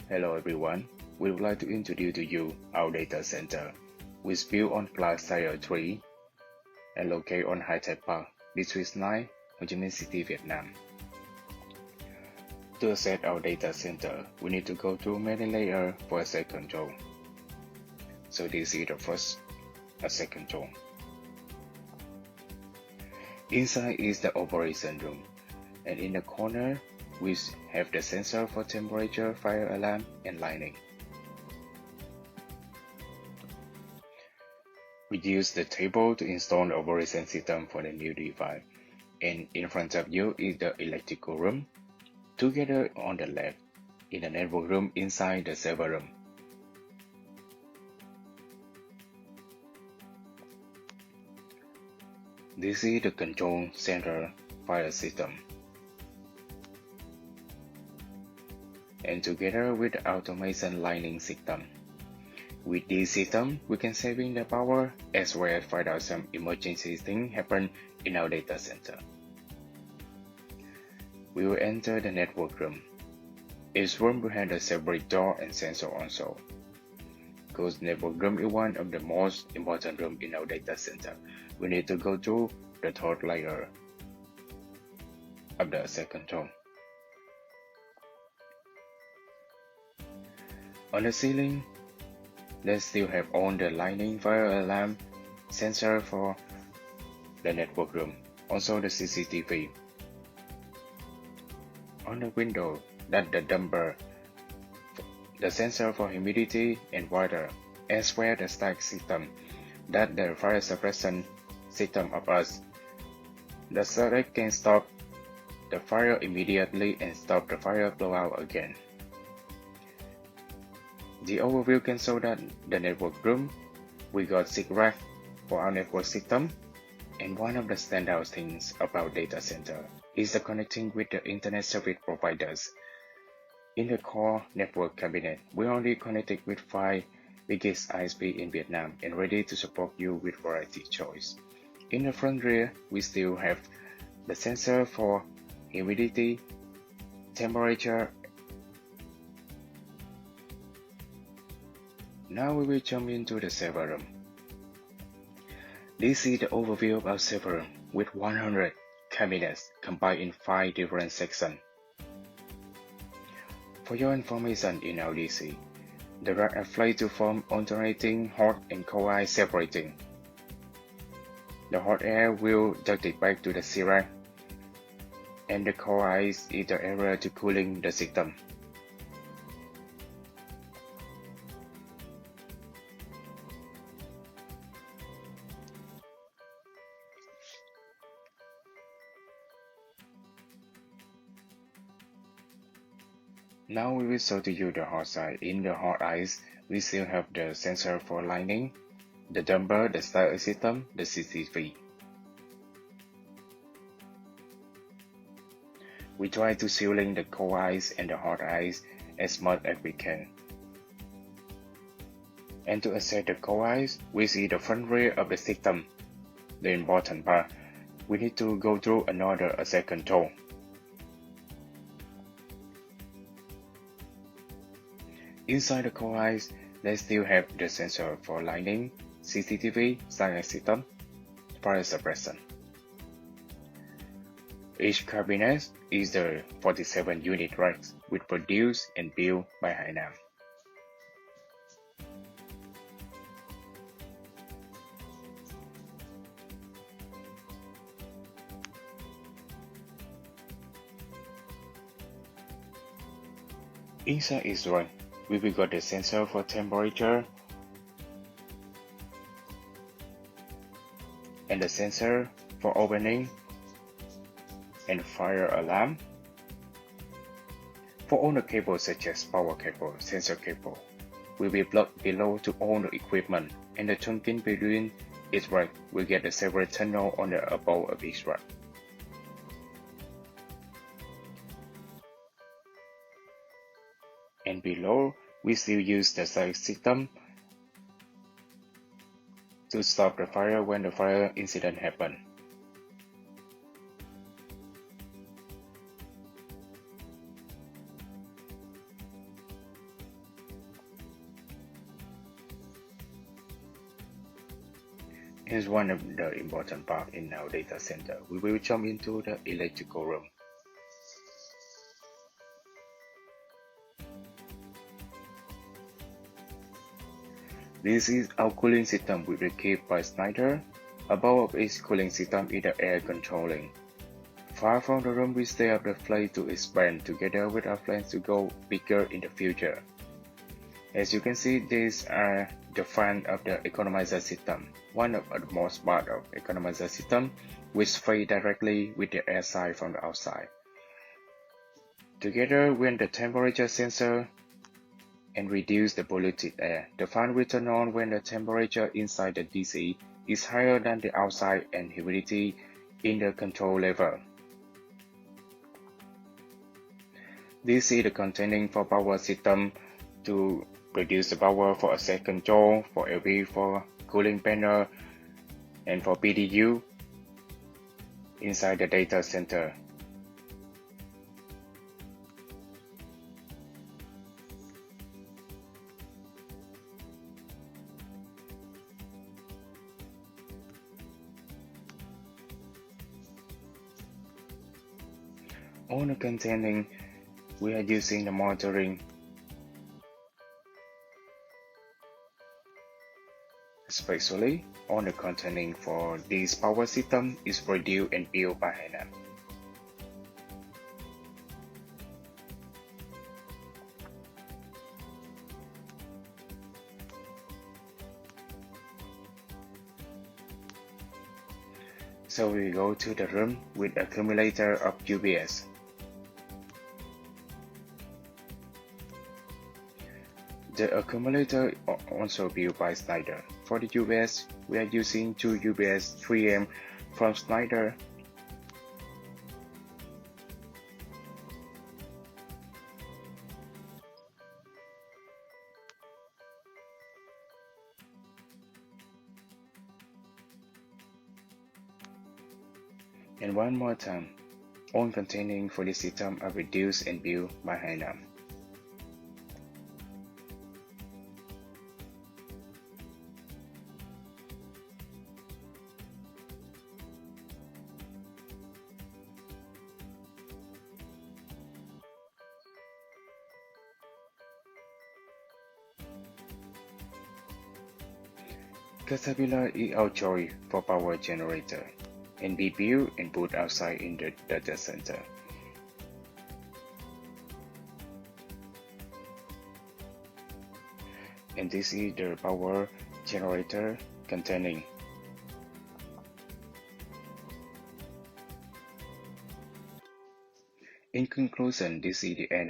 Hello everyone, we would like to introduce to you our data center, which is built on Class Tier 3 and located on High Tech Park, District 9, Ho Chi Minh City, Vietnam. To access our data center, we need to go through many layers for access control. So this is the first access control. Inside is the operation room, and in the corner, we have the sensor for temperature, fire alarm, and lighting. We use the table to install the operation system for the new device, and in front of you is the electrical room. Together on the left, in the network room inside the server room. This is the control center fire system. And together with the automation lighting system. With this system, we can saving the power as well as find out some emergency things happen in our data center. We will enter the network room. Each room will have a separate door and sensor also. Because network room is one of the most important rooms in our data center, we need to go through the third layer of the access control. On the ceiling, they still have all the lighting, fire alarm, sensor for the network room, also the CCTV. On the window, that's the dumper, the sensor for humidity and water, as well as the stack system, that's the fire suppression system of us. The stack can stop the fire immediately and stop the fire blowout again. The overview can show that the network room, we got 6 racks for our network system, and one of the standout things about data center is the connecting with the internet service providers. In the core network cabinet, we only connected with 5 biggest ISP in Vietnam and ready to support you with variety choice. In the front rear, we still have the sensor for humidity, temperature. Now we will jump into the server room. This is the overview of our server room with 100 cabinets combined in 5 different sections. For your information in our DC, the rack are flared to form alternating hot and cold air separating. The hot air will direct it back to the C-rack, and the cold air is the area to cooling the system. Now we will show to you the hot side. In the hot eyes, we still have the sensor for lighting, the dumper, the stack system, the CCTV. We try to sealing the cold eyes and the hot eyes as much as we can. And to access the cold eyes, we see the front rear of the system. The important part, we need to go through another access control. Inside the cold eyes, they still have the sensor for lighting, CCTV, stack system, fire suppression. Each cabinet is the 47 unit racks, which produced and built by Hainam. Inside each rack, we will got the sensor for temperature and the sensor for opening and fire alarm. For all the cables such as power cable, sensor cable, will be plugged below to all the equipment, and the trunking between each rack will get a separate tunnel on the above of each rack. And below, we still use the stack system to stop the fire when the fire incident happens. Here's one of the important parts in our data center. We will jump into the electrical room. This is our cooling system with the key by Snyder. Above each cooling system is the air controlling. Far from the room, we still have the flame to expand together with our plans to go bigger in the future. As you can see, these are the front of the economizer system, one of the most part of economizer system, which feed directly with the air side from the outside. Together with the temperature sensor and reduce the polluted air, the fan will turn on when the temperature inside the DC is higher than the outside and humidity in the control level. This is the containing for power system to produce the power for asset control, for LV, for cooling panel, and for PDU inside the data center. On the containing, we are using the monitoring, especially on the containing for this power system is produced and built by hand. So we go to the room with accumulator of UPS. The accumulator also built by Snyder. For the UPS, we are using 2 UPS 3M from Snyder. And one more time, all containing for the system are reduced and built by hand. Caterpillar is our choice for power generator and be built and put outside in the data center. And this is the power generator containing. In conclusion, this is the end